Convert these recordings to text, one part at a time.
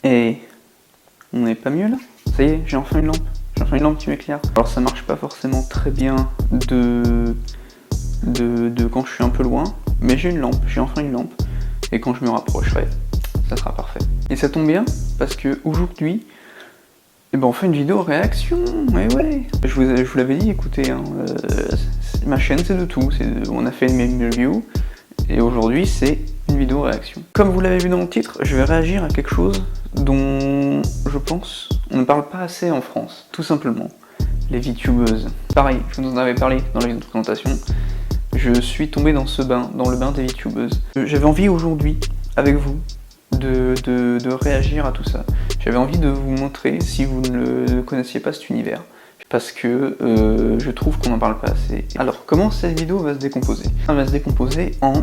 Et on n'est pas mieux là? Ça y est, j'ai enfin une lampe. J'ai enfin une lampe qui m'éclaire. Alors ça marche pas forcément très bien de quand je suis un peu loin, mais j'ai une lampe, j'ai enfin une lampe. Et quand je me rapprocherai, ça sera parfait. Et ça tombe bien, parce que aujourd'hui, eh ben on fait une vidéo réaction, ouais. Je vous l'avais dit, écoutez, hein, ma chaîne c'est de tout, on a fait une même review, et aujourd'hui c'est une vidéo réaction. Comme vous l'avez vu dans le titre, je vais réagir à quelque chose dont je pense on ne parle pas assez en France, tout simplement. Les VTubeuses. Pareil, je vous en avais parlé dans la vidéo de présentation, je suis tombé dans le bain des VTubeuses. J'avais envie aujourd'hui, avec vous, de réagir à tout ça. J'avais envie de vous montrer, si vous ne connaissiez pas cet univers, parce que je trouve qu'on n'en parle pas assez. Alors, comment cette vidéo va se décomposer? Elle va se décomposer en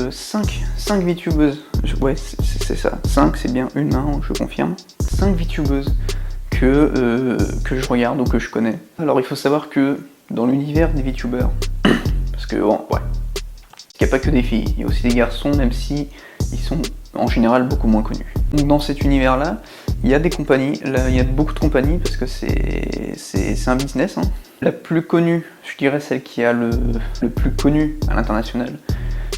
5 VTubeuses. Ouais, c'est ça. 5, c'est bien une main, je confirme. 5 VTubeuses que je regarde ou que je connais. Alors, il faut savoir que dans l'univers des VTubers, parce que, bon, ouais, il n'y a pas que des filles, il y a aussi des garçons, même si ils sont en général beaucoup moins connus. Donc dans cet univers-là, il y a des compagnies, il y a beaucoup de compagnies parce que c'est un business. Hein. La plus connue, je dirais celle qui a le plus connu à l'international,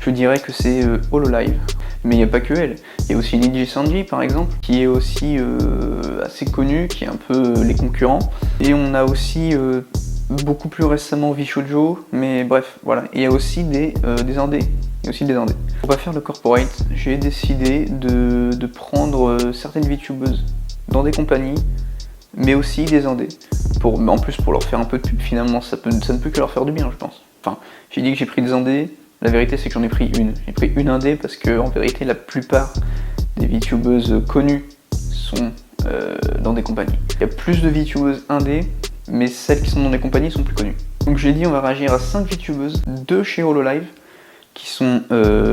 je dirais que c'est Hololive. Mais il n'y a pas que elle. Il y a aussi Niji Sanji par exemple, qui est aussi assez connu, qui est un peu les concurrents. Et on a aussi beaucoup plus récemment VShojo, mais bref, voilà. Et il y a aussi des indés. Il y a aussi des indés. Pour pas faire le corporate, j'ai décidé de prendre certaines VTubeuses dans des compagnies, mais aussi des indés. En plus, pour leur faire un peu de pub, finalement, ça ne peut que leur faire du bien, je pense. Enfin, j'ai dit que j'ai pris des indés, la vérité c'est que j'en ai pris une. J'ai pris une indé parce que, en vérité, la plupart des VTubeuses connues sont dans des compagnies. Il y a plus de VTubeuses indés, mais celles qui sont dans des compagnies sont plus connues. Donc j'ai dit on va réagir à 5 VTubeuses, 2 chez Hololive, qui sont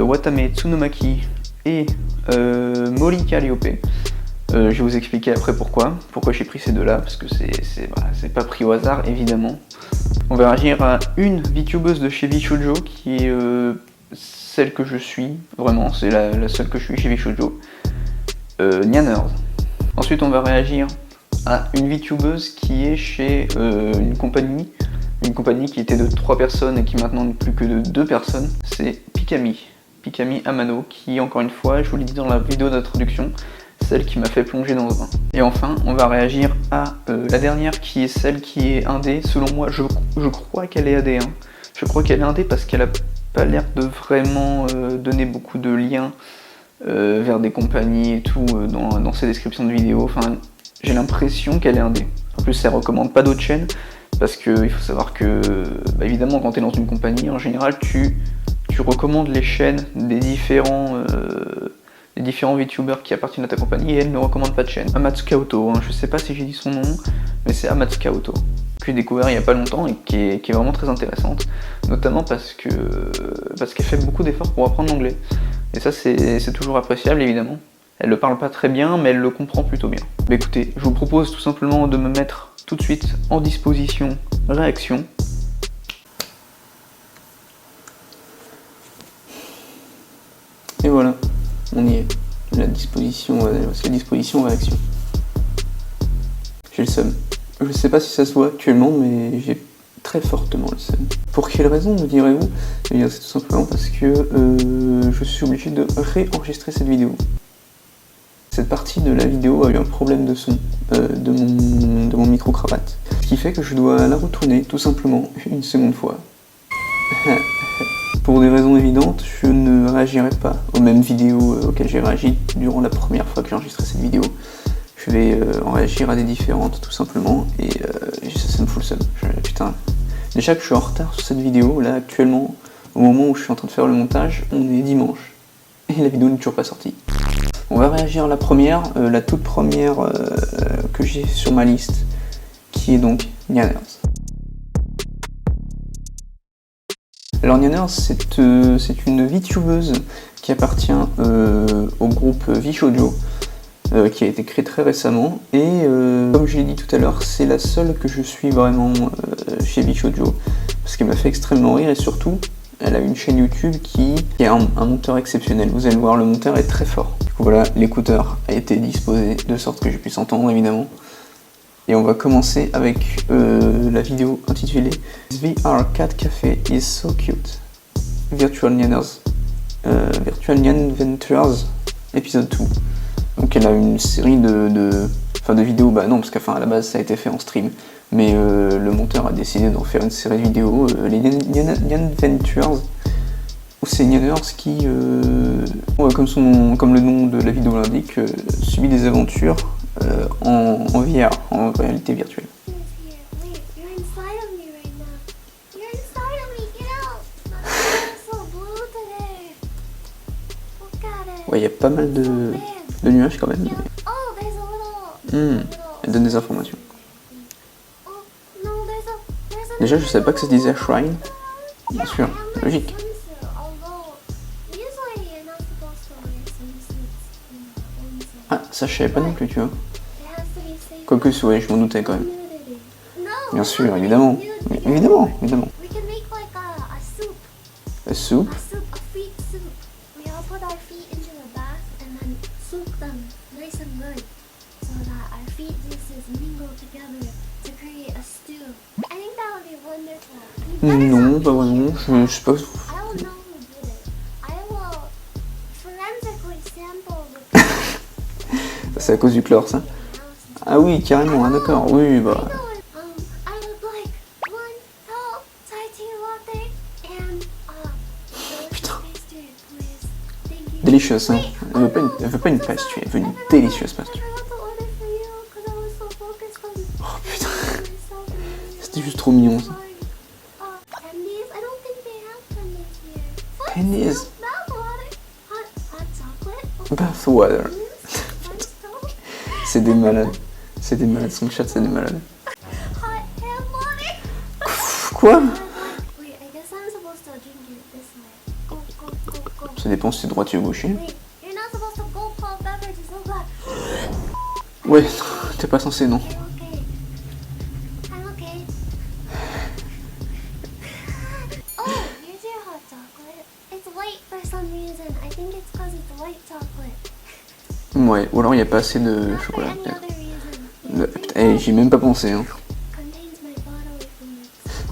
Watame Tsunomaki et Molly Calliope. Je vais vous expliquer après pourquoi j'ai pris ces deux-là, parce que c'est pas pris au hasard, évidemment. On va réagir à une VTubeuse de chez VShojo, qui est celle que je suis, vraiment, c'est la seule que je suis chez VShojo, Nyaners. Ensuite on va réagir à une VTubeuse qui est chez une compagnie qui était de 3 personnes et qui maintenant n'est plus que de 2 personnes, c'est Pikami Amano, qui encore une fois, je vous l'ai dit dans la vidéo d'introduction, celle qui m'a fait plonger dans le bain. Et enfin, on va réagir à la dernière qui est celle qui est indé. Selon moi, je crois qu'elle est AD. Hein. Je crois qu'elle est indé parce qu'elle a pas l'air de vraiment donner beaucoup de liens vers des compagnies et tout dans ses descriptions de vidéos. Enfin, j'ai l'impression qu'elle est indé. En plus, elle recommande pas d'autres chaînes parce qu'il faut savoir que, évidemment, quand tu es dans une compagnie, en général, tu recommandes les chaînes des différents VTubers qui appartiennent à ta compagnie et elle ne recommande pas de chaîne. Amatsuka Oto, hein, je sais pas si j'ai dit son nom, mais c'est Amatsuka Oto, que j'ai découvert il y a pas longtemps et qui est vraiment très intéressante, notamment parce qu'elle fait beaucoup d'efforts pour apprendre l'anglais. Et ça c'est toujours appréciable évidemment. Elle le parle pas très bien, mais elle le comprend plutôt bien. Écoutez, je vous propose tout simplement de me mettre tout de suite en disposition réaction. Et voilà, on y est. La disposition réaction. J'ai le seum. Je sais pas si ça se voit actuellement, mais j'ai très fortement le seum. Pour quelle raison, me direz-vous? Eh bien, c'est tout simplement parce que je suis obligé de réenregistrer cette vidéo. Cette partie de la vidéo a eu un problème de son de mon micro-cravate. Ce qui fait que je dois la retourner tout simplement une seconde fois. Pour des raisons évidentes, je ne réagirai pas aux mêmes vidéos auxquelles j'ai réagi durant la première fois que j'ai enregistré cette vidéo. Je vais en réagir à des différentes tout simplement et ça me fout le seum. Putain. Déjà que je suis en retard sur cette vidéo, là actuellement, au moment où je suis en train de faire le montage, on est dimanche et la vidéo n'est toujours pas sortie. On va réagir à la première, la toute première que j'ai sur ma liste, qui est donc Nyaners. Alors Nyaners, c'est une VTubeuse qui appartient au groupe VShojo, qui a été créé très récemment, et comme je l'ai dit tout à l'heure, c'est la seule que je suis vraiment chez VShojo, parce qu'elle m'a fait extrêmement rire, et surtout, Elle a une chaîne YouTube qui est un monteur exceptionnel. Vous allez le voir, le monteur est très fort. Du coup voilà, l'écouteur a été disposé de sorte que je puisse entendre évidemment. Et on va commencer avec la vidéo intitulée VR Cat Café is so cute. Virtual Nyan Ventures épisode 2. Donc elle a une série de vidéos, bah non parce qu'à la base ça a été fait en stream, mais le monteur a décidé d'en faire une série de vidéos, les Nyan Ventures, ou c'est Nyaners qui, comme le nom de la vidéo l'indique, subit des aventures en VR, en réalité virtuelle. Ouais, il y a pas mal de nuages quand même. Elle donne des informations. Déjà, je savais pas que ça se disait shrine. Bien sûr, logique. Ah, ça je savais pas non plus, tu vois. Quoique, ouais, je m'en doutais quand même. Bien sûr, évidemment. Évidemment. A soup. Non, bah ouais, non, je sais pas. C'est à cause du chlore, ça. Ah oui, carrément, hein, d'accord, oui, bah. Putain. Délicieuse, hein. Elle veut pas une pastry, elle veut une délicieuse pastry. Oh putain. C'était juste trop mignon, ça. Candies. Bathwater. C'est des malades. C'est des malades. Son chat, c'est des malades. Quoi? Ça dépend si c'est droitier ou gaucher. Ouais, t'es pas censé, non. Ouais, ou alors il n'y a pas assez de chocolat. Eh, j'y ai même pas pensé. Hein.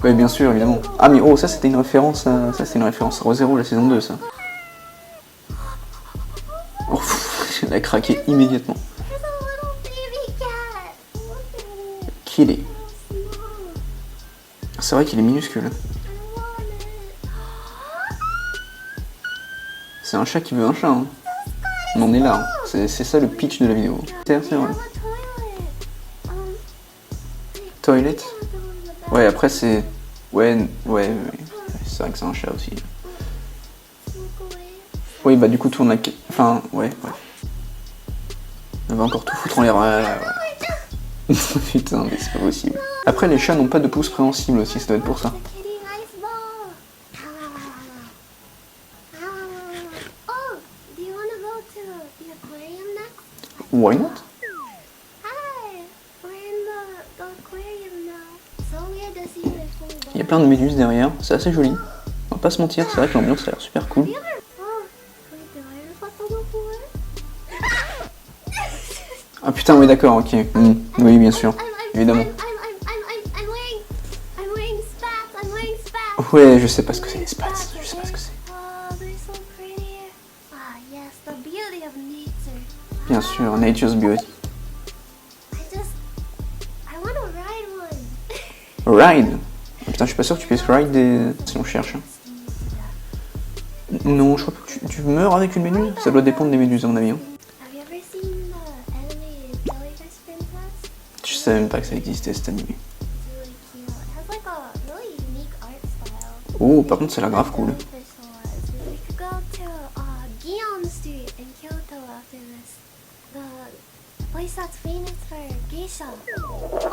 Ouais, bien sûr, évidemment. Ah, mais oh, ça c'était une référence à. Ça c'est une référence à Re:Zero, la saison 2, ça. Oh, elle a craqué immédiatement. Kitty. C'est vrai qu'il est minuscule. C'est un chat qui veut un chat. Hein. On en est là. Hein. C'est ça le pitch de la vidéo. C'est vrai. Toilet. Ouais, après c'est. Ouais. C'est vrai que c'est un chat aussi. Oui, bah du coup tourne la. Enfin, ouais. On va encore tout foutre en l'air. Ouais. Putain, mais c'est pas possible. Après, les chats n'ont pas de pouce préhensible aussi, ça doit être pour ça. Why not? Il y a plein de méduses derrière, c'est assez joli. On va pas se mentir, c'est vrai que l'ambiance a l'air super cool. Ah putain, oui d'accord, ok. Oui, bien sûr, évidemment. Ouais, je sais pas ce que c'est les spats, je sais pas ce que c'est. Bien sûr, Nature's Beauty. Ride? Putain, je suis pas sûr que tu puisses ride des... si on cherche. Non, je crois pas que tu meurs avec une méduse. Ça doit dépendre des méduses à mon avis. Hein. Je savais même pas que ça existait cet animé. Oh, par contre, ça a l'air grave cool.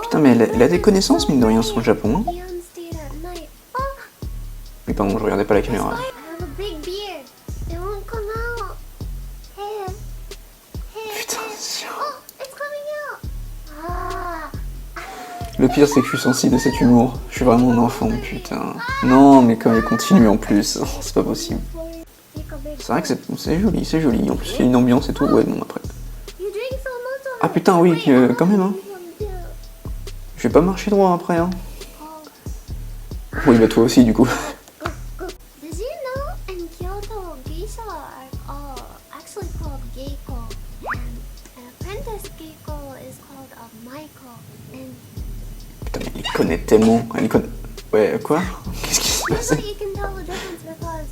Putain, mais elle a des connaissances, mine de rien, sur le Japon. Hein. Oui, pardon, je regardais pas la caméra. Putain, Le pire, c'est que je suis sensible à cet humour. Je suis vraiment un enfant, putain. Non, mais quand elle continue en plus, c'est pas possible. C'est vrai que c'est joli, c'est joli. En plus, il y a une ambiance et tout. Ouais, bon, après. Ah putain, oui, quand même, hein. Je vais pas marcher droit après, hein. Oui, bah toi aussi, du coup. Did you know in Kyoto, geisha are actually called geiko, and an apprentice geiko is called a maiko, and Putain, mais elle les connaît tellement. Elle les connaît. Ouais, quoi? Qu'est-ce qui se passe? usually you can tell the difference because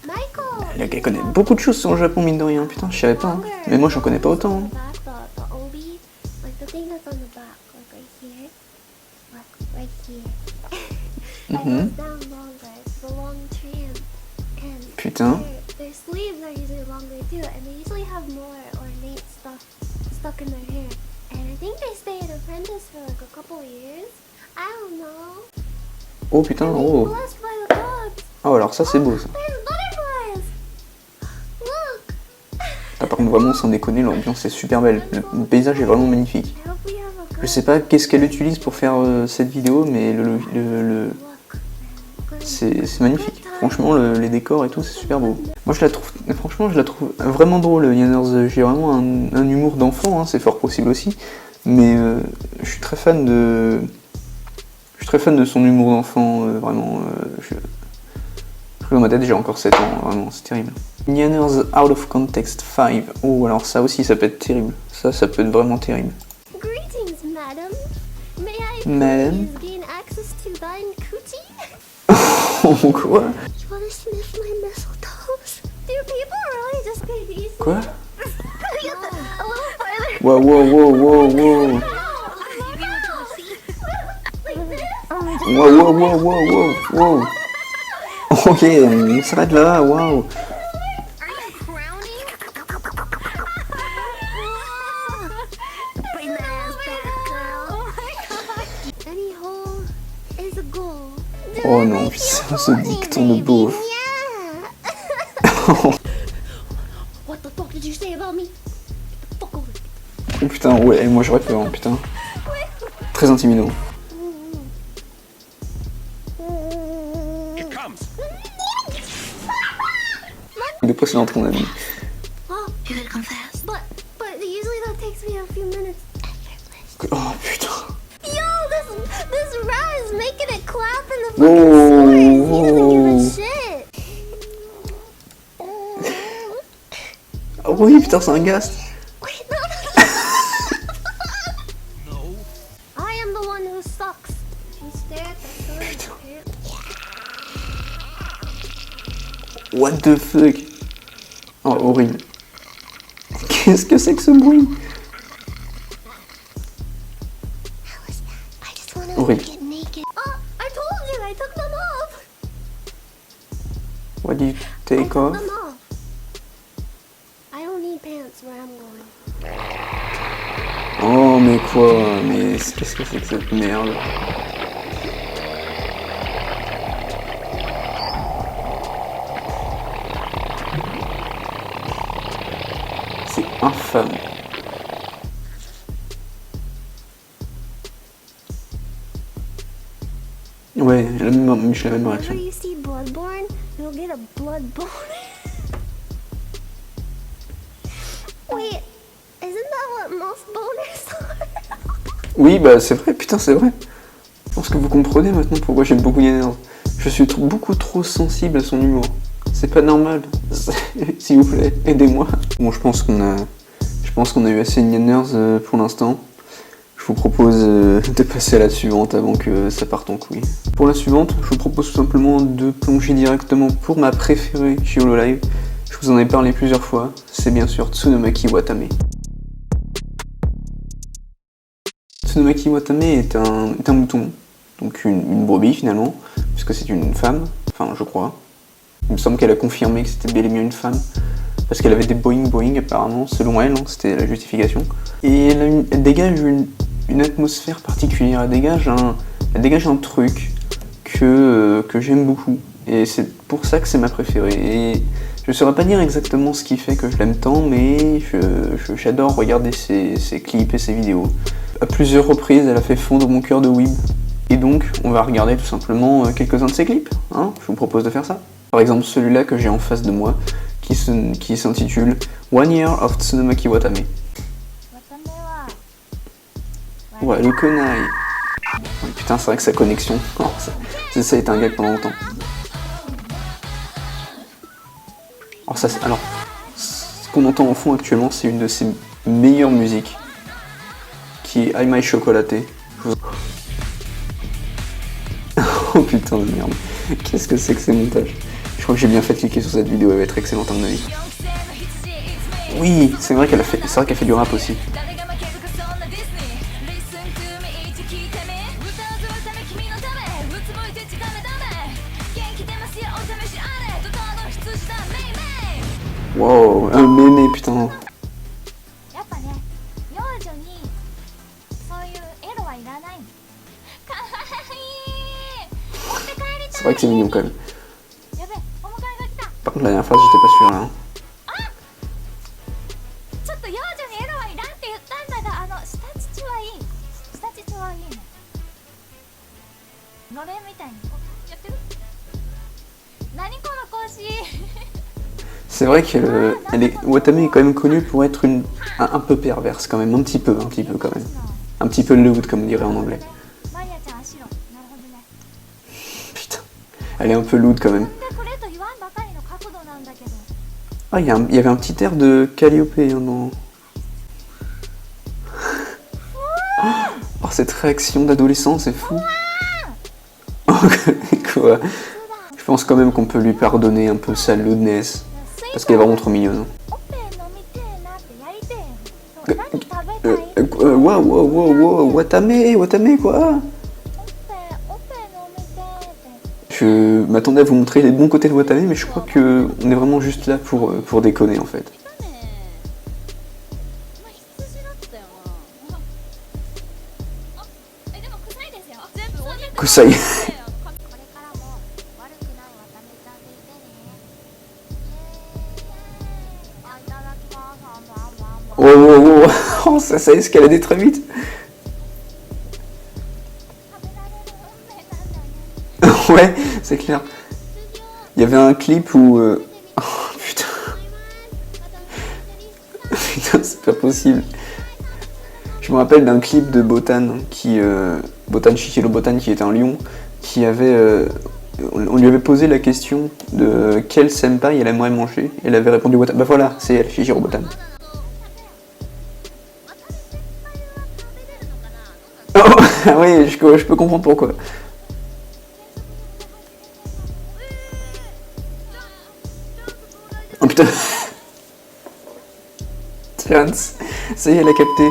maiko. Elle connaît beaucoup de choses sur le Japon, mine de rien. Putain, je savais pas. Hein. Mais moi, j'en connais pas autant. Hein. The obi, like the thing that's on the back, like right here, like right here. That goes down longer. It's the long trim, and Putain. their sleeves are usually longer too, and they usually have more ornate stuff stuck in their hair. And I think they stay an apprentice for like a couple of years. I don't know. Oh putain, oh. Blessed by the gods. Oh, alors ça, c'est beau, ça. There's butterflies. Look. Ah, par contre, vraiment, sans déconner, l'ambiance est super belle. Le paysage est vraiment magnifique. I hope we have a good Je sais pas qu'est-ce qu'elle utilise pour faire cette vidéo, mais look. c'est magnifique. Franchement, les décors et tout, c'est super beau. Moi, franchement, je la trouve vraiment drôle, Yanners. J'ai vraiment un humour d'enfant, hein, c'est fort possible aussi. Mais je suis très fan de son humour d'enfant, vraiment. Dans ma tête, j'ai encore 7 ans, vraiment, c'est terrible. Yanners Out of Context 5. Oh, alors ça aussi, ça peut être terrible. Ça peut être vraiment terrible. Greetings, madam. May I Madam? please gain access to thine coochie? Oh, quoi? You wanna sniff my mistletoes? Do people really just get these? Quoi? A little farther. Wow, wow, wow, wow, wow. Like this? Wow, wow, wow, wow, wow, wow. Ok, on s'arrête là, waouh. Are you crowning? Bring that ass back, girl. Oh my god. Any hole is a goal. Oh non, putain, ce dicton de beauf. Yeah. What the fuck did you say about me? Get the fuck over here. Oh putain, ouais, moi j'aurais peur, hein, putain. Très intimidant. Il est précédent ton ami. Oh, you gotta come fast. But usually that takes me a few minutes. Oh putain. Yo, this rat is making it clap in the fucking sword. He doesn't give a shit. Oh oui, putain, c'est un gast. Wait, no. I am the one who sucks. You stare at the sword in your pants. What the fuck? Oh, horrible. Qu'est-ce que c'est que ce bruit? How was that? I just wanna Horrible. get naked. Oh, I told you, I took them off. What do you I take took off? them off. I don't need pants where I'm going. Oh, mais quoi? Mais qu'est-ce que c'est que cette merde? C'est infâme. Ouais, j'ai la même réaction. Whenever you see Bloodborne, you'll get a blood boner. Wait, isn't that what most boners are? Oui, bah c'est vrai, putain, c'est vrai. Je pense que vous comprenez maintenant pourquoi j'aime beaucoup Yanners. Je suis beaucoup trop sensible à son humour. C'est pas normal. S'il vous plaît, aidez-moi. Bon, je pense qu'on a eu assez de Yanners pour l'instant. Je vous propose de passer à la suivante avant que ça parte en couille. Pour la suivante, je vous propose tout simplement de plonger directement pour ma préférée chez Hololive. Je vous en ai parlé plusieurs fois, c'est bien sûr Tsunomaki Watame. Tsunomaki Watame est un mouton, donc une brebis finalement, puisque c'est une femme, enfin je crois. Il me semble qu'elle a confirmé que c'était bel et bien une femme, parce qu'elle avait des boing apparemment, selon elle, hein, c'était la justification. Et elle dégage une atmosphère particulière, elle dégage un truc que j'aime beaucoup. Et c'est pour ça que c'est ma préférée. Et je ne saurais pas dire exactement ce qui fait que je l'aime tant, mais j'adore regarder ses clips et ses vidéos. à plusieurs reprises, elle a fait fondre mon cœur de weeb. Et donc, on va regarder tout simplement quelques-uns de ses clips. Hein, je vous propose de faire ça. Par exemple, celui-là que j'ai en face de moi, qui s'intitule One Year of Tsunomaki Watame. Ouais, le Konai. Ouais, putain, c'est vrai que sa connexion, oh, ça a été un gag pendant longtemps. Alors, ce qu'on entend en fond actuellement, c'est une de ses meilleures musiques, qui est I My Chocolaté. Oh putain de merde, qu'est-ce que c'est que ces montages? Je crois que j'ai bien fait de cliquer sur cette vidéo, elle va être excellente à mon avis. Oui, c'est vrai qu'elle fait du rap aussi. Wow, un mémé putain. C'est vrai que c'est mignon quand même. Par contre la dernière phrase j'étais pas sûr là. Hein. C'est vrai que Watame est quand même connue pour être un peu perverse quand même, un petit peu quand même. Un petit peu lewd comme on dirait en anglais. Putain, elle est un peu lewd quand même. Ah, il y avait un petit air de Calliope hein, dans... Oh, cette réaction d'adolescent, c'est fou. Quoi? Je pense quand même qu'on peut lui pardonner un peu sa lewdness. Parce qu'elle est vraiment trop mignonne. Wow, Watame quoi? Je m'attendais à vous montrer les bons côtés de Watame, mais je crois que on est vraiment juste là pour déconner en fait. Kusai. Oh, ça a escaladé très vite. Ouais, c'est clair. Il y avait un clip où... Oh putain. Putain, c'est pas possible. Je me rappelle d'un clip de Botan, Shichiro Botan, qui était un lion, qui avait... on lui avait posé la question de quel senpai elle aimerait manger. Elle avait répondu Watame. Bah voilà, c'est elle, Shichiro Botan. Oh, oui, je peux comprendre pourquoi. Oh putain. Chance. Ça y est, elle a capté.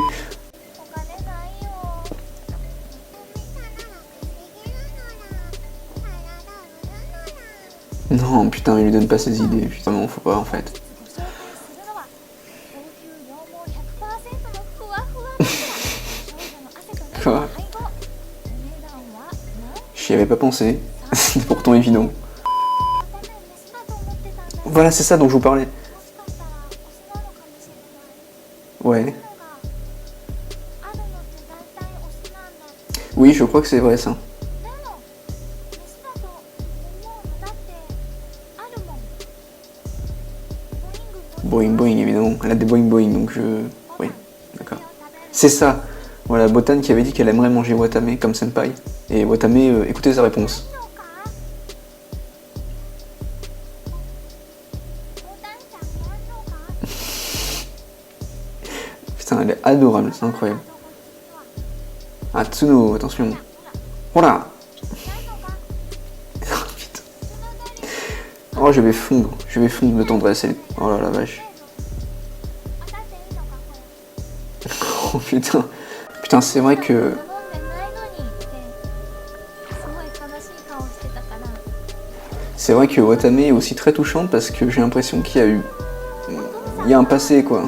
Non, putain, il lui donne pas ses idées. Putain, non, faut pas en fait. Quoi? J'y avais pas pensé. C'est pourtant évident. Voilà, c'est ça dont je vous parlais. Ouais. Oui, je crois que c'est vrai ça. Boing boing évidemment. Elle a des boing boing donc je... Oui, d'accord. C'est ça. Voilà, Botan qui avait dit qu'elle aimerait manger Watame comme senpai. Et Watame, écoutez sa réponse. Putain, elle est adorable, c'est incroyable. Ah, Tsuno, attention. Voilà. Putain. Oh, je vais fondre de tendresse. Oh là la vache. Oh putain. Putain, c'est vrai que... C'est vrai que Watame est aussi très touchante parce que j'ai l'impression qu'il y a eu... Il y a un passé, quoi.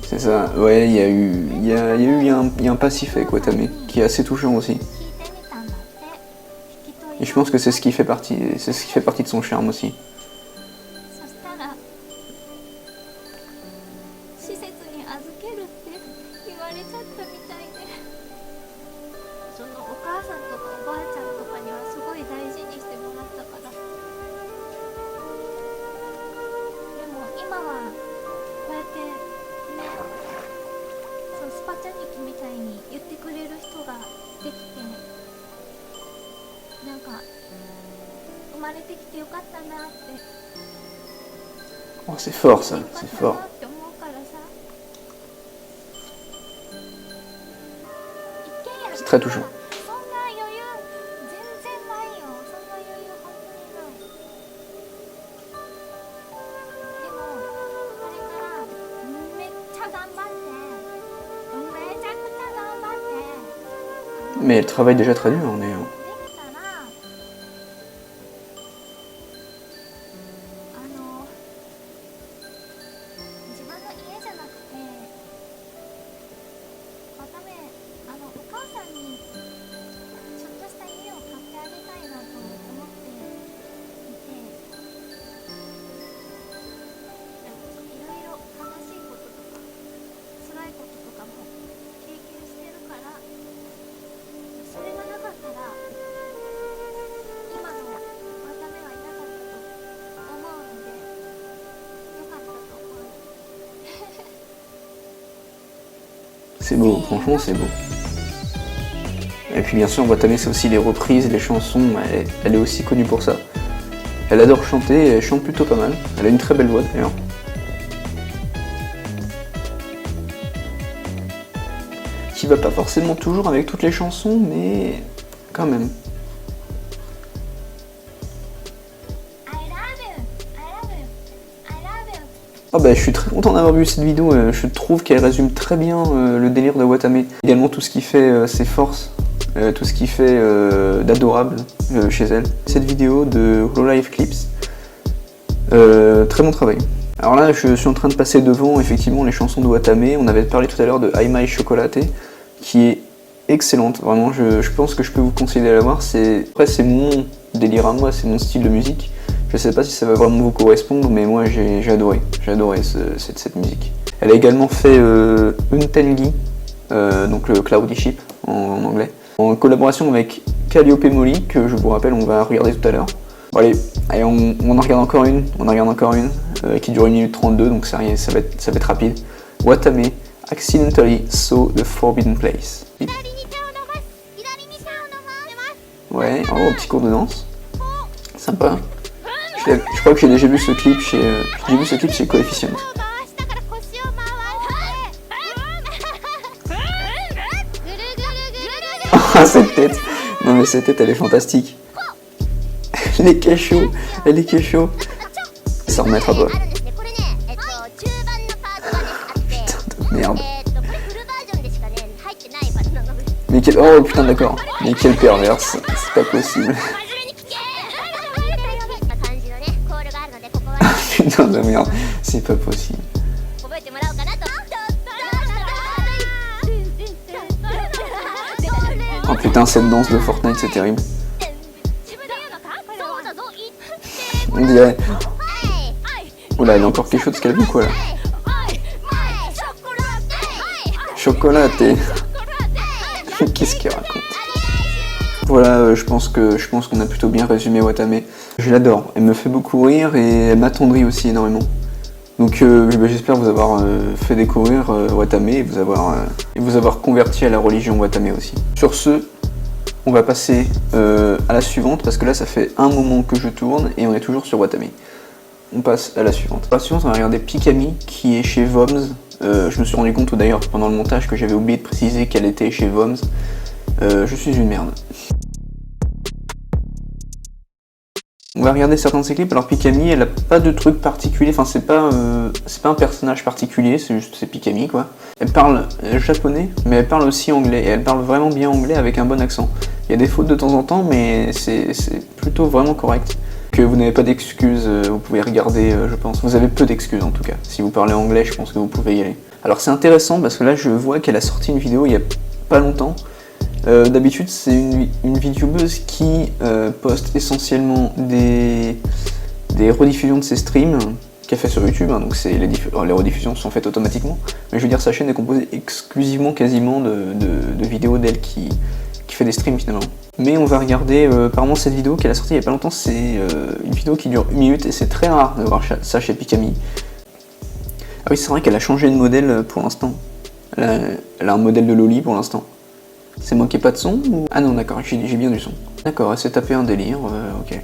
C'est ça, ouais, il y a eu un passif avec Watame, qui est assez touchant aussi. Et je pense que c'est ce qui fait partie de son charme aussi. そしたら施設に預けるって言われちゃったみたいで、そのお母さんとかおばあちゃんとかにはすごい大事にしてもらったから。でも今はこうやってね、そうスパチャニキみたいに言ってくれる人ができて、なんか生まれてきてよかったなって Oh, c'est fort ça, c'est fort. って思うからさ。一軒家 C'est très touchant. そんな余裕全然ないよ。そんな余裕本当にない。でもこれからめっちゃ頑張って、めちゃくちゃ頑張って。 Mais elle travaille déjà très dur, on est... できたら自分の家じゃなくて、またね、お母さんにちょっとした家を買ってあげたいなと思っていて、でもいろいろ悲しいこととか辛いこととかも経験してるから、それがなかったら今の渡目はいなかったと思うので、よかったと思う。 C'est beau, franchement c'est beau. Et puis bien sûr, Watame c'est aussi les reprises, les chansons, elle est aussi connue pour ça. Elle adore chanter et elle chante plutôt pas mal. Elle a une très belle voix d'ailleurs. Qui va pas forcément toujours avec toutes les chansons, mais quand même. I love you, I love you, I love you. Ah bah, je suis très content d'avoir vu cette vidéo, je trouve qu'elle résume très bien le délire de Watame. Également tout ce qui fait ses forces, tout ce qui fait d'adorable chez elle. Cette vidéo de Hololive Clips, très bon travail. Alors là je suis en train de passer devant effectivement les chansons de Watame. On avait parlé tout à l'heure de Ai Mai Chocolate, qui est excellente, vraiment je pense que je peux vous conseiller d'aller la voir. Après c'est mon délire à moi, c'est mon style de musique. Je sais pas si ça va vraiment vous correspondre, mais moi j'ai adoré cette musique. Elle a également fait Untengi, donc le Cloudy Ship en anglais, en collaboration avec Calliope Molly, que je vous rappelle on va regarder tout à l'heure. Bon, allez on en regarde encore une, qui dure 1 minute 32, donc ça va être rapide. Watame Accidentally Saw the Forbidden Place. Ouais, oh, petit cours de danse, sympa. Je crois que j'ai déjà vu ce clip chez Coefficient. Ah, cette tête! Non mais cette tête elle est fantastique. Elle est cachot. Ça remettra pas. Putain de merde. Mais quel... Oh putain d'accord. Mais quelle perverse. C'est pas possible. Putain de merde. C'est pas possible. Oh putain, cette danse de Fortnite, c'est terrible. On dirait... Oula, elle est encore quelque chose de calme ou quoi là? Chocolaté. Qu'est-ce qu'il raconte? Voilà, je pense qu'on a plutôt bien résumé Watame. Je l'adore, elle me fait beaucoup rire et elle m'attendrit aussi énormément. Donc j'espère vous avoir fait découvrir Watame et vous avoir converti à la religion Watame aussi. Sur ce, on va passer à la suivante parce que là ça fait un moment que je tourne et on est toujours sur Watame. On passe à la suivante. La suivante, on va regarder Pikami qui est chez Voms. Je me suis rendu compte d'ailleurs pendant le montage que j'avais oublié de préciser qu'elle était chez Voms. Je suis une merde. On va regarder certains de ses clips. Alors Pikami, elle a pas de truc particulier, enfin c'est pas un personnage particulier, c'est Pikami quoi. Elle parle japonais, mais elle parle aussi anglais, et elle parle vraiment bien anglais avec un bon accent. Il y a des fautes de temps en temps, mais c'est plutôt vraiment correct. Que vous n'avez pas d'excuses, vous pouvez regarder, je pense. Vous avez peu d'excuses en tout cas. Si vous parlez anglais, je pense que vous pouvez y aller. Alors c'est intéressant parce que là je vois qu'elle a sorti une vidéo il y a pas longtemps, D'habitude, c'est une vidéobeuse qui poste essentiellement des rediffusions de ses streams qu'elle fait sur YouTube, hein, donc les rediffusions sont faites automatiquement. Mais je veux dire, sa chaîne est composée exclusivement quasiment de vidéos d'elle qui fait des streams finalement. Mais on va regarder apparemment cette vidéo qu'elle a sortie il y a pas longtemps, c'est une vidéo qui dure 1 minute et c'est très rare de voir ça chez Pikami. Ah oui, c'est vrai qu'elle a changé de modèle pour l'instant. Elle a un modèle de Loli pour l'instant. C'est moi qui ai pas de son ou... Ah non, d'accord, j'ai bien du son. D'accord, elle s'est tapé un délire, ok.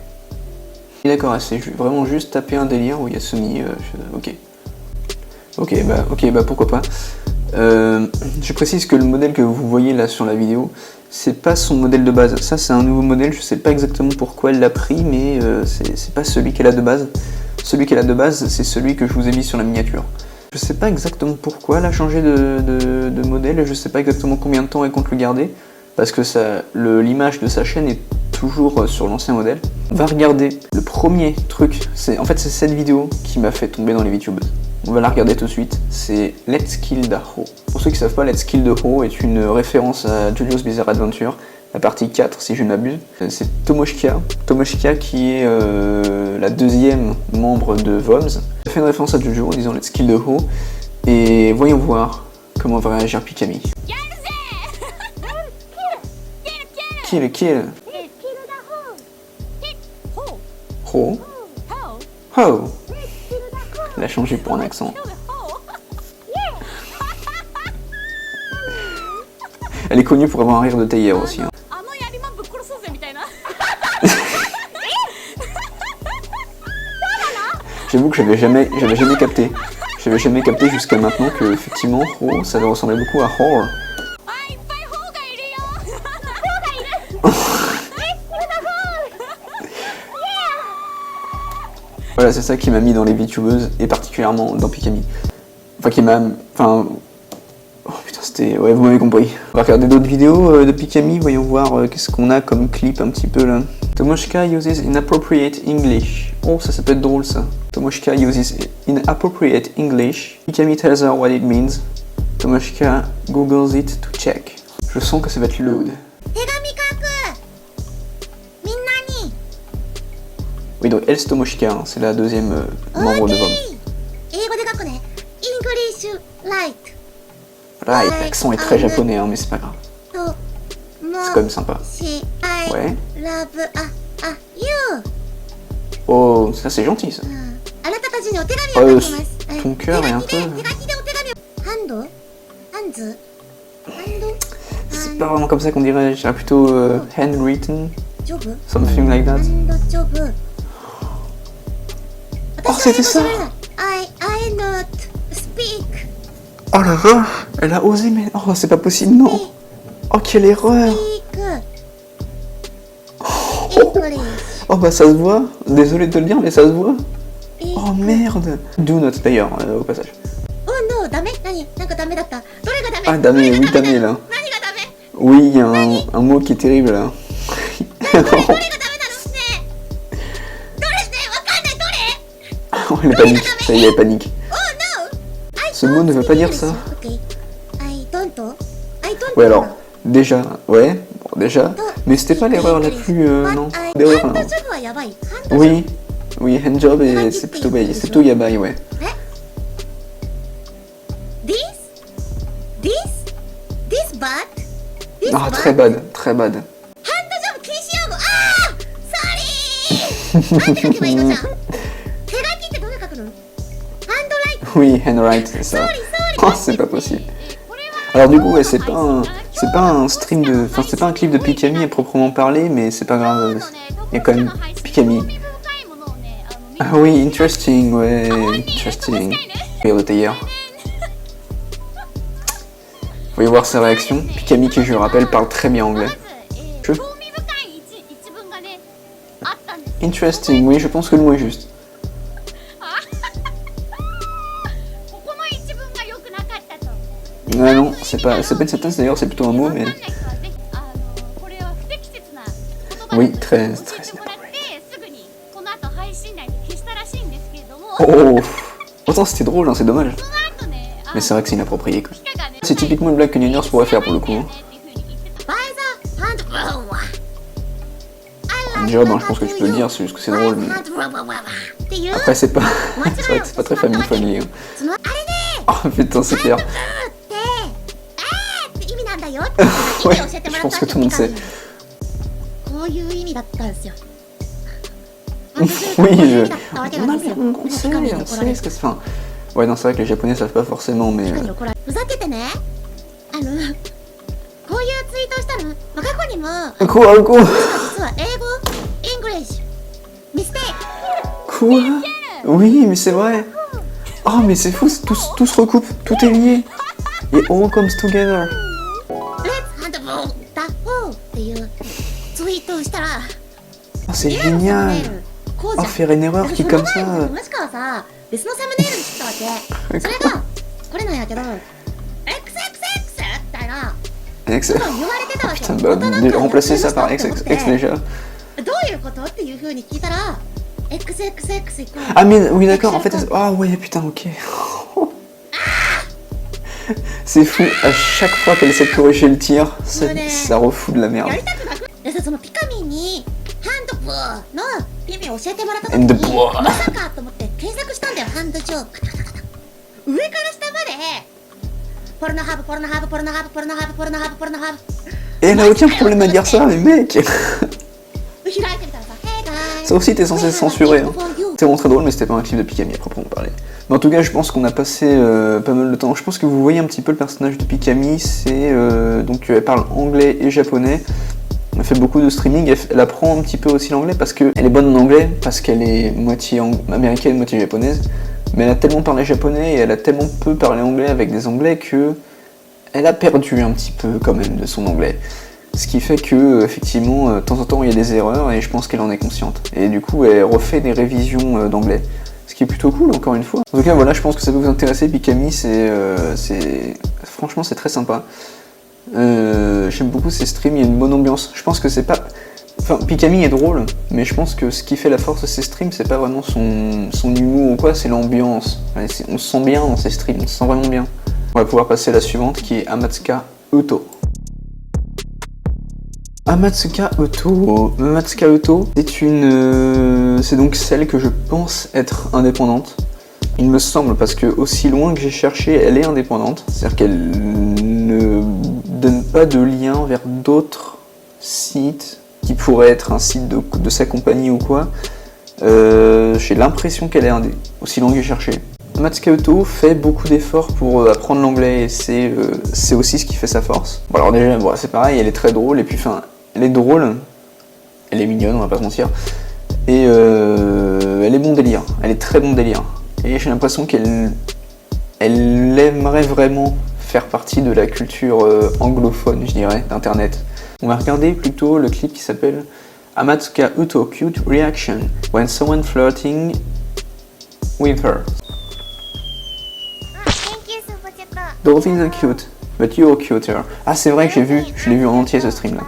D'accord, elle s'est vraiment juste tapé un délire où il y a Sony, ok. Ok, bah pourquoi pas. Je précise que le modèle que vous voyez là sur la vidéo, c'est pas son modèle de base. Ça, c'est un nouveau modèle, je sais pas exactement pourquoi elle l'a pris, mais c'est pas celui qu'elle a de base. Celui qu'elle a de base, c'est celui que je vous ai mis sur la miniature. Je sais pas exactement pourquoi elle a changé de modèle, je sais pas exactement combien de temps elle compte le garder, parce que l'image de sa chaîne est toujours sur l'ancien modèle. On va regarder le premier truc, en fait c'est cette vidéo qui m'a fait tomber dans les VTubers. On va la regarder tout de suite, c'est Let's Kill the Ho. Pour ceux qui savent pas, Let's Kill the Ho est une référence à JoJo's Bizarre Adventure, la partie 4 si je ne m'abuse. C'est Tomoshika qui est la deuxième membre de VOMS. Elle fait une référence à JoJo en disant Let's Kill the Ho, et voyons voir comment va réagir Pikami. Kill. Ho. Ho. Elle a changé pour un accent. Elle est connue pour avoir un rire de tailleur aussi. Hein. J'avoue que j'avais jamais capté. J'avais jamais capté jusqu'à maintenant que effectivement Ho, ça ressemblait beaucoup à Horror. Voilà, c'est ça qui m'a mis dans les VTubeuses, et particulièrement dans Pikami. Oh putain, c'était... Ouais, vous m'avez compris. On va regarder d'autres vidéos de Pikami, voyons voir qu'est-ce qu'on a comme clip un petit peu là. Tomoshika uses inappropriate English. Oh, ça peut être drôle ça. Tomoshika uses inappropriate English. Pikami tells her what it means. Tomoshika googles it to check. Je sens que ça va être load. Oui, donc elle c'est Tomoshika, hein, c'est la deuxième membre de VOMS. Right, l'accent est très japonais, hein, mais c'est pas grave. C'est quand même sympa. Ouais. Oh, ça c'est gentil ça. Ton cœur est un peu... C'est pas vraiment comme ça qu'on dirait, je dirais plutôt handwritten. Something like that. Oh, c'était ça! Oh la vache! Elle a osé, mais... Oh, c'est pas possible, non! Oh, quelle erreur! Oh, bah ça se voit. Désolé de te le dire, mais ça se voit. Oh, merde! Do not, d'ailleurs, au passage. Ah, damé, oui, damé, là. Oui, il y a un mot qui est terrible, là. Oh, elle panique, ça y est, elle panique. Ce mot ne veut pas dire ça. Ouais, alors, déjà, mais c'était pas l'erreur la plus... non, l'erreur là. Oui, handjob, et c'est plutôt yabai, ouais. Ah, très bad. Oui, handwrite, c'est ça. Oh, c'est pas possible. Alors du coup, ouais, c'est pas un stream de... Enfin, c'est pas un clip de Pikami à proprement parler, mais c'est pas grave. Il y a quand même Pikami. Ah oui, interesting, ouais, interesting. Rire de tailleur. Vous voyez voir sa réaction. Pikami, qui je le rappelle, parle très bien anglais. Interesting, oui, je pense que le mot est juste. Ouais, non, c'est pas une sentence d'ailleurs, c'est plutôt un mot, mais... Oui, très Oh, autant c'était drôle, hein, c'est dommage. Mais c'est vrai que c'est inapproprié, quoi. C'est typiquement une blague que Niners pourrait faire pour le coup. Hein. job, hein, je pense que tu peux le dire, c'est juste que c'est drôle. Mais... Après, c'est pas... c'est vrai que c'est pas très family friendly. Hein. Oh putain, c'est clair. Ouais, je pense que tout le monde sait. Oui, on sait ce que c'est. Enfin, ouais, non, c'est vrai que les Japonais savent pas forcément, mais... Quoi? Quoi? Oui, mais c'est vrai. Oh, mais c'est fou, tout se recoupe, tout est lié. It all comes together. Oh, c'est génial. Oh, faire une erreur qui est comme ça. Putain, bah, remplacer ça par XXX déjà. Ah mais oui d'accord, en fait... Ah ouais, putain, ok. C'est fou, à chaque fois qu'elle essaie de corriger le tir, ça refout de la merde. And the boy. Et elle a aucun problème à dire ça, mais mec. Ça aussi t'es censé censurer. Hein. C'est vraiment très drôle, mais c'était pas un clip de Pikami à proprement parler. Mais en tout cas, je pense qu'on a passé pas mal de temps. Je pense que vous voyez un petit peu le personnage de Pikami. C'est donc elle parle anglais et japonais. Elle fait beaucoup de streaming. Elle apprend un petit peu aussi l'anglais parce qu'elle est bonne en anglais, parce qu'elle est moitié américaine, moitié japonaise. Mais elle a tellement parlé japonais et elle a tellement peu parlé anglais avec des anglais que elle a perdu un petit peu quand même de son anglais. Ce qui fait que, effectivement, de temps en temps il y a des erreurs et je pense qu'elle en est consciente. Et du coup, elle refait des révisions d'anglais. Ce qui est plutôt cool, encore une fois. En tout cas, voilà, je pense que ça peut vous intéresser. Pikami, franchement, c'est très sympa. J'aime beaucoup ses streams, il y a une bonne ambiance. Je pense que c'est pas... Enfin, Pikami est drôle, mais je pense que ce qui fait la force de ses streams, c'est pas vraiment son humour ou quoi, c'est l'ambiance. On se sent bien dans ses streams, on se sent vraiment bien. On va pouvoir passer à la suivante, qui est Amatsuka Uto. Amatsuka Uto, c'est donc celle que je pense être indépendante. Il me semble, parce que aussi loin que j'ai cherché, elle est indépendante. C'est-à-dire qu'elle ne donne pas de lien vers d'autres sites qui pourraient être un site de sa compagnie ou quoi. J'ai l'impression qu'elle est aussi loin que j'ai cherché. Amatsuka Uto fait beaucoup d'efforts pour apprendre l'anglais et c'est aussi ce qui fait sa force. Bon, alors déjà, bon, c'est pareil, elle est très drôle et puis enfin, elle est drôle, elle est mignonne, on va pas se mentir, et elle est bon délire, elle est très bon délire. Et j'ai l'impression qu'elle aimerait vraiment faire partie de la culture anglophone, je dirais, d'internet. On va regarder plutôt le clip qui s'appelle Amatsuka Uto Cute Reaction When Someone Flirting with Her. Dolphins are cute, but you're cuter. Ah, c'est vrai que je l'ai vu en entier ce stream là.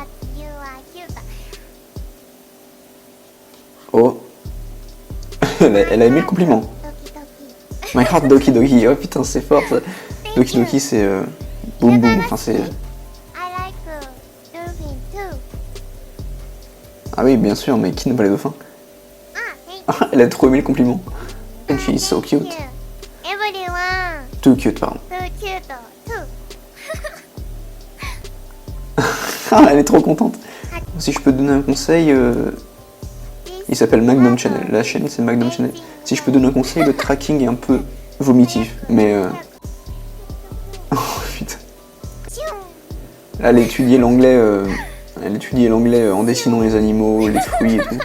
Oh, elle a aimé le compliment. My heart Doki Doki, oh putain c'est fort ça. Doki Doki c'est boum boum, enfin c'est... Ah oui bien sûr, mais qui n'aime pas les dauphins? Elle a trop aimé le compliment. And she is so cute. Too cute, pardon. Elle est trop contente. Si je peux te donner un conseil, il s'appelle Magnum Channel. La chaîne c'est Magnum Channel. Si je peux donner un conseil, le tracking est un peu vomitif, mais oh putain. Elle étudiait l'anglais. Elle étudiait l'anglais en dessinant les animaux, les fruits et tout.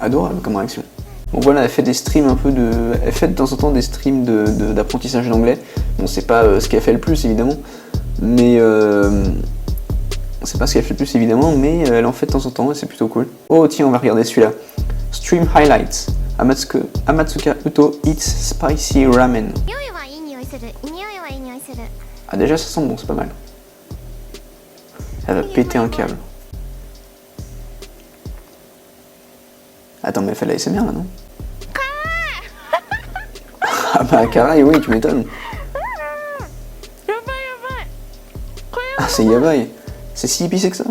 Adorable comme réaction. Bon voilà, elle fait des streams un peu de... Elle fait de temps en temps des streams d'apprentissage d'anglais. Bon, c'est pas ce qu'elle fait le plus évidemment, mais... C'est pas ce qu'elle fait le plus évidemment, mais elle en fait de temps en temps et c'est plutôt cool. Oh tiens, on va regarder celui-là. Stream Highlights. Amatsuka Uto eats spicy ramen. Ah déjà ça sent bon, c'est pas mal. Elle va péter un câble. Attends, mais elle fait la ASMR là, non? Ah bah Karai, oui, tu m'étonnes. Ah, c'est yabai. C'est si épicé que ça.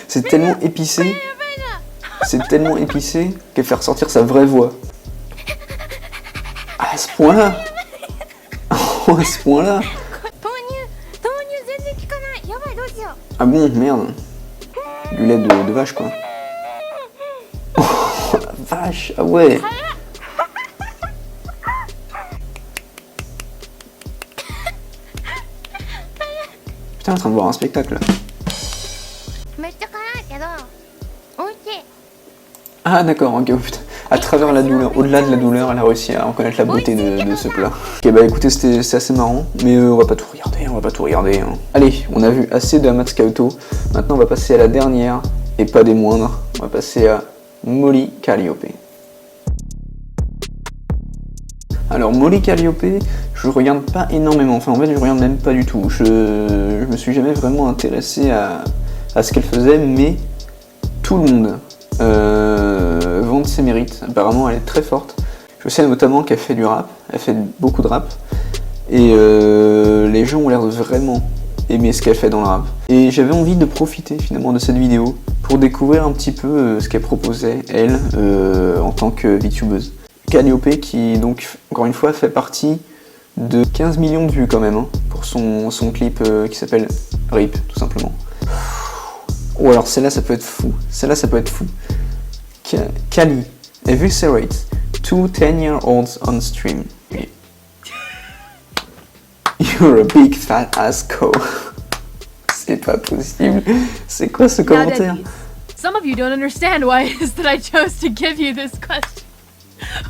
C'est tellement épicé. C'est tellement épicé qu'elle fait ressortir sa vraie voix. À ce point-là. Oh, à ce point-là. Ah bon, merde. Du lait de vache, quoi. Oh, la vache, ah ouais. Putain, on est en train de voir un spectacle, là. Ah d'accord, ok, oh, putain. À travers la douleur, au-delà de la douleur, elle a réussi à reconnaître la beauté de ce plat. Ok, bah écoutez, c'est assez marrant, mais on va pas tout regarder, hein. Allez, on a vu assez de Matsukato. Maintenant, on va passer à la dernière, et pas des moindres. On va passer à Molly Calliope. Alors, Molly Calliope, je regarde pas énormément, enfin en fait, je regarde même pas du tout. Je me suis jamais vraiment intéressé à ce qu'elle faisait, mais tout le monde vante ses mérites. Apparemment, elle est très forte. Je sais notamment qu'elle fait du rap, elle fait beaucoup de rap, et les gens ont l'air de vraiment aimer ce qu'elle fait dans le rap. Et j'avais envie de profiter finalement de cette vidéo pour découvrir un petit peu ce qu'elle proposait, elle, en tant que VTubeuse. Calliope qui, donc, encore une fois, fait partie de 15 millions de vues quand même, hein, pour son clip qui s'appelle RIP, tout simplement. Ou alors celle-là, ça peut être fou. Kali, eviscerate 2 10-year-olds on stream. You're a big fat ass co. C'est pas possible. C'est quoi ce commentaire? Some of you don't understand why it is that I chose to give you this question.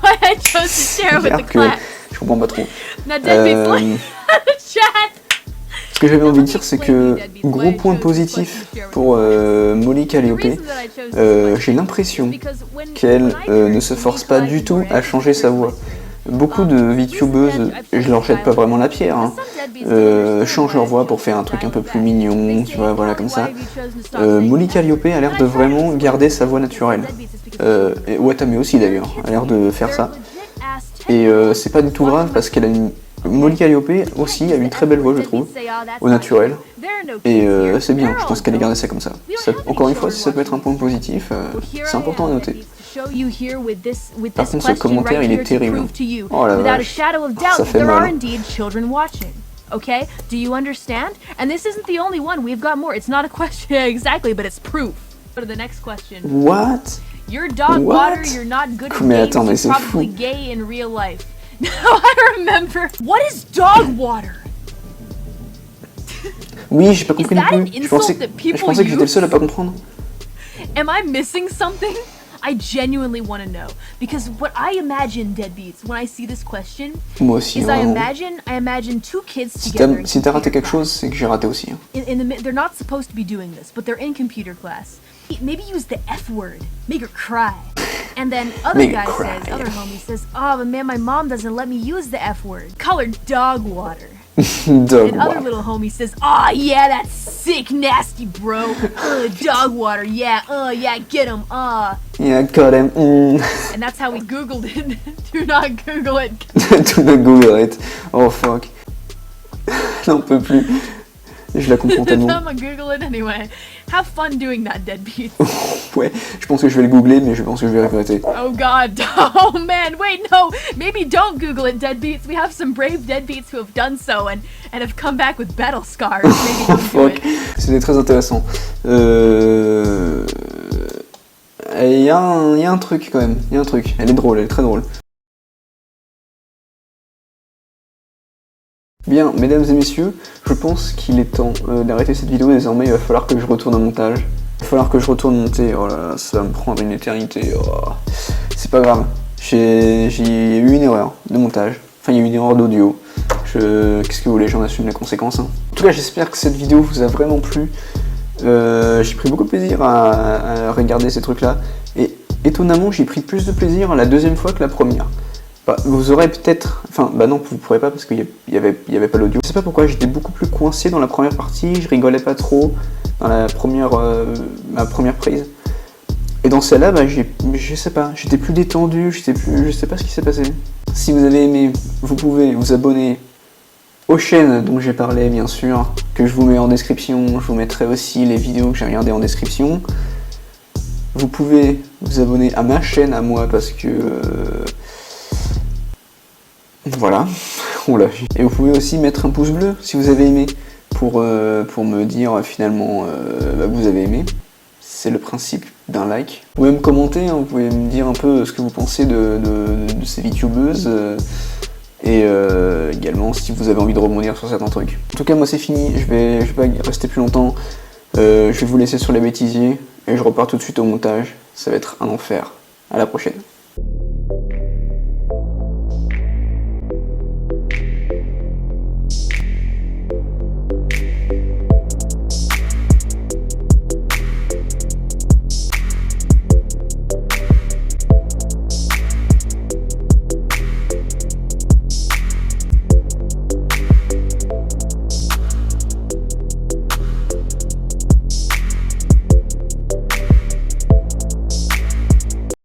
Why I chose to share with the class. Je comprends pas trop. Now Deadbeat's like chat. Ce que j'avais envie de dire, c'est que gros point positif pour Molly Calliope, j'ai l'impression qu'elle ne se force pas du tout à changer sa voix. Beaucoup de VTubeuses, je leur jette pas vraiment la pierre, hein, changent leur voix pour faire un truc un peu plus mignon, tu vois, voilà, comme ça. Molly Calliope a l'air de vraiment garder sa voix naturelle. Et Watame aussi d'ailleurs, a l'air de faire ça. Et c'est pas du tout grave parce qu'elle a une... Molly Calliope aussi a une très belle voix, je trouve, au naturel. Et c'est bien, je pense qu'elle a gardé ça comme ça. Encore une fois, si ça peut être un point positif, c'est important à noter. Par contre, ce commentaire, il est terrible. Oh la vache, ça fait mal. Okay? Do you understand? And this isn't the only one. We've got more. It's not a question exactly, but it's proof. Go to the next question. What? You're dog water, you're not good at Mais games, attends, mais you're c'est probably fou. gay in real life. Now I remember. What is dog water? Oui, j'ai pas compris non that an plus. Je insult pensais that que people j'étais le use? seul à pas comprendre. Am I missing something? I genuinely want to know. Because what I imagine, Deadbeats, when I see this question, Moi aussi, is vraiment. I imagine two kids Si together. t'as raté quelque chose, c'est que j'ai raté aussi. Hein. They're not supposed to be doing this, but they're in computer class. Maybe use the F word, make her cry. And then other Make her guy cry. says, other homie says, oh, but man, my mom doesn't let me use the F word. Call her dog water. Dog And other water. little homie says, oh yeah, that's sick, nasty, bro. Dog water, yeah, get him, Yeah, got him. And that's how we Googled it. Do not Google it. To the Google it. Oh fuck. J'en peux plus. Je la comprends tellement. I'm gonna Google it anyway. Have fun doing that, Deadbeat. Ouais, je pense que je vais le googler, mais je pense que je vais regretter. Oh god, oh man, wait, no, maybe don't Google it, Deadbeats. We have some brave Deadbeats who have done so and have come back with battle scars. Maybe don't do Fuck, it. c'était très intéressant. Il y a un truc quand même, il y a un truc. Elle est drôle, elle est très drôle. Bien, mesdames et messieurs, je pense qu'il est temps d'arrêter cette vidéo. Désormais, il va falloir que je retourne au montage. Il va falloir que je retourne monter. Oh là là, ça va me prendre une éternité. Oh. C'est pas grave. J'ai eu une erreur de montage. Enfin, il y a eu une erreur d'audio. Qu'est-ce que vous voulez, j'en assume les conséquences. Hein. En tout cas, j'espère que cette vidéo vous a vraiment plu. J'ai pris beaucoup de plaisir à regarder ces trucs-là. Et étonnamment, j'ai pris plus de plaisir la deuxième fois que la première. Bah, vous aurez peut-être... Enfin, bah non, vous pourrez pas parce qu'il y avait pas l'audio. Je sais pas pourquoi, j'étais beaucoup plus coincé dans la première partie, je rigolais pas trop dans ma première prise. Et dans celle-là, bah, je sais pas, j'étais plus détendu, je sais pas ce qui s'est passé. Si vous avez aimé, vous pouvez vous abonner aux chaînes dont j'ai parlé, bien sûr, que je vous mets en description. Je vous mettrai aussi les vidéos que j'ai regardées en description. Vous pouvez vous abonner à ma chaîne, à moi, parce que... voilà, on l'a vu. Et vous pouvez aussi mettre un pouce bleu si vous avez aimé, pour me dire finalement que vous avez aimé. C'est le principe d'un like. Vous pouvez me commenter, hein, vous pouvez me dire un peu ce que vous pensez de ces VTubeuses. Et également si vous avez envie de rebondir sur certains trucs. En tout cas, moi c'est fini, je vais pas rester plus longtemps. Je vais vous laisser sur les bêtisiers et je repars tout de suite au montage. Ça va être un enfer. À la prochaine.